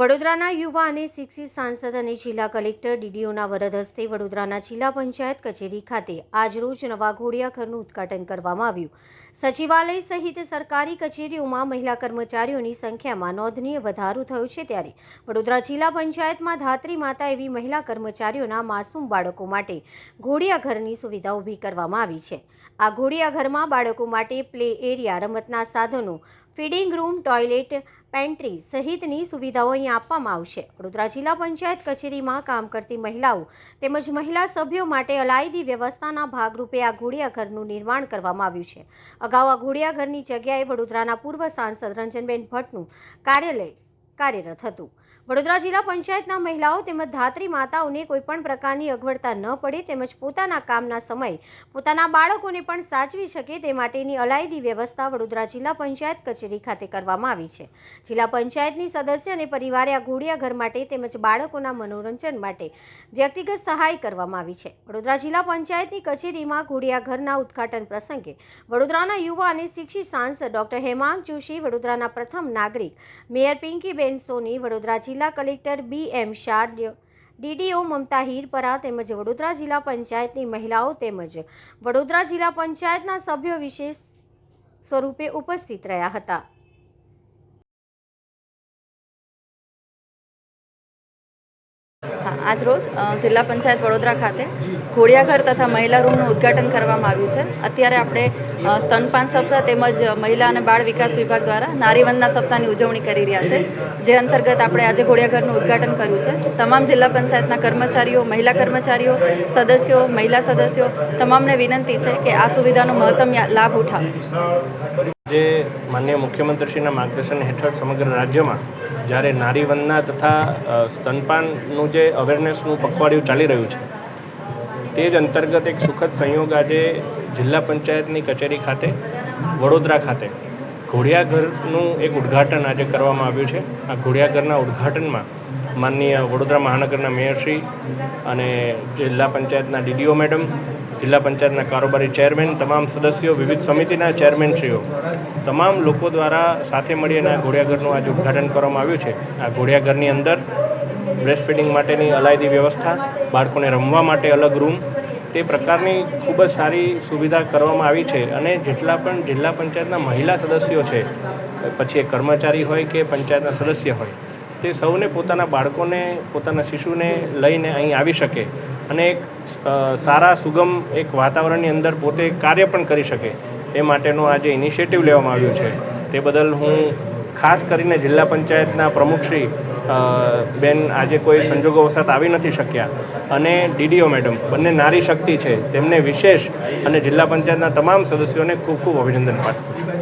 વડોદરાના યુવા અને શિક્ષિત સાંસદ અને જિલ્લા કલેક્ટર ડીડીઓના વરદ હસ્તે વડોદરાના જિલ્લા પંચાયત કચેરી ખાતે આજરોજ નવા ઘોડિયા ઘરનું ઉદ્ઘાટન કરવામાં આવ્યું। સચિવાલય સહિત સરકારી કચેરીઓમાં મહિલા કર્મચારીઓની સંખ્યામાં નોંધનીય વધારો થયો છે, ત્યારે વડોદરા જિલ્લા પંચાયતમાં ધાત્રી માતા એવી મહિલા કર્મચારીઓના માસૂમ બાળકો માટે ઘોડિયા ઘરની સુવિધા ઊભી કરવામાં આવી છે। આ ઘોડિયા ઘરમાં બાળકો માટે પ્લે એરિયા, રમતના સાધનો, ફીડિંગ રૂમ, ટોયલેટ, પેન્ટ્રી સહિતની સુવિધાઓ અહીં આપવામાં આવશે। વડોદરા જિલ્લા પંચાયત કચેરીમાં કામ કરતી મહિલાઓ તેમજ મહિલા સભ્યો માટે અલાયદી વ્યવસ્થાના ભાગરૂપે આ ઘોડિયા ઘરનું નિર્માણ કરવામાં આવ્યું છે। અગાઉ આ ઘોડિયા ઘરની જગ્યાએ વડોદરાના પૂર્વ સાંસદ રંજનબેન ભટ્ટનું કાર્યાલય કાર્યરત હતું। વડોદરા જિલ્લા પંચાયતના મહિલાઓ તેમજ ધાત્રી માતાઓને કોઈપણ પ્રકારની અગવડતા ન પડે તેમજ પોતાના કામના સમયે પોતાના બાળકોને પણ સાચવી શકે તે માટેની અલાયદી વ્યવસ્થા વડોદરા જિલ્લા પંચાયત કચેરી ખાતે કરવામાં આવી છે। જિલ્લા પંચાયતની સદસ્ય અને પરિવારે આ ઘોડિયા ઘર માટે તેમજ બાળકોના મનોરંજન માટે વ્યક્તિગત સહાય કરવામાં આવી છે। વડોદરા જિલ્લા પંચાયતની કચેરીમાં ઘોડિયા ઘરના ઉદ્ઘાટન પ્રસંગે વડોદરાના યુવા અને શિક્ષિત સાંસદ ડોક્ટર હેમાંગ જોશી, વડોદરાના પ્રથમ નાગરિક મેયર પિંકીબેન સોની, વડોદરા જિલ્લા કલેક્ટર BM શાહ, DDO મમતા હીરપરા તેમજ વડોદરા જિલ્લા પંચાયતની મહિલાઓ તેમજ વડોદરા જિલ્લા પંચાયતના સભ્યો વિશેષ સ્વરૂપે ઉપસ્થિત રહ્યા હતા। आज रोज जिला पंचायत वडोदरा खाते घोड़ियाघर तथा महिला रूमનું ઉદ્ઘાટન કરવામાં આવ્યું છે। અત્યારે આપણે સ્તનપાન સપ્તાહ તેમજ મહિલા અને બાળ વિકાસ વિભાગ દ્વારા નારીવંદના સપ્તાહની ઉજવણી કરી રહ્યા છે, જે અંતર્ગત આપણે આજે ઘોડિયાઘરનું ઉદ્ઘાટન કર્યું છે। તમામ જિલ્લા પંચાયતના કર્મચારીઓ, મહિલા કર્મચારીઓ, સદસ્યો, મહિલા સદસ્યો તમામને વિનંતી છે કે આ સુવિધાનો મહત્તમ લાભ ઉઠાવે। જે માનનીય મુખ્યમંત્રીશ્રીના માર્ગદર્શન હેઠળ સમગ્ર રાજ્યમાં જ્યારે નારીવંદના તથા સ્તનપાનનું જે અવેરનેસનું પખવાડિયું ચાલી રહ્યું છે, તે જ અંતર્ગત એક સુખદ સંયોગ આજે જિલ્લા પંચાયતની કચેરી ખાતે વડોદરા ખાતે ઘોડિયાઘરનું એક ઉદ્ઘાટન આજે કરવામાં આવ્યું છે। આ ઘોડિયાઘરના ઉદ્ઘાટનમાં માનનીય વડોદરા મહાનગરના મેયરશ્રી અને જિલ્લા પંચાયતના DDO મેડમ, જિલ્લા પંચાયતના કારોબારી ચેરમેન, તમામ સદસ્યો, વિવિધ સમિતિના ચેરમેનશ્રીઓ, તમામ લોકો દ્વારા સાથે મળીને આ ઘોડિયાઘરનું આજે ઉદ્ઘાટન કરવામાં આવ્યું છે। આ ઘોડિયાઘરની અંદર બ્રેસ્ટ ફીડિંગ માટેની અલાયદી વ્યવસ્થા, બાળકોને રમવા માટે અલગ રૂમ, તે પ્રકારની ખૂબ જ સારી સુવિધા કરવામાં આવી છે। અને જેટલા પણ જિલ્લા પંચાયતના મહિલા સદસ્યો છે, પછી એ કર્મચારી હોય કે પંચાયતના સદસ્ય હોય, તે સૌને પોતાના બાળકોને, પોતાના શિશુને લઈને અહીં આવી શકે અને એક સારા સુગમ એક વાતાવરણની અંદર પોતે કાર્ય પણ કરી શકે એ માટેનો આજે ઇનિશિયેટિવ લેવામાં આવ્યું છે। તે બદલ હું ખાસ કરીને જિલ્લા પંચાયતના પ્રમુખશ્રી બેન આજે કોઈ સંજોગોવશાત આવી નથી શક્યા અને DDO મેડમ બંને નારી શક્તિ છે, તેમને વિશેષ અને જિલ્લા પંચાયતના તમામ સદસ્યોને ખૂબ ખૂબ અભિનંદન પાઠવું છું।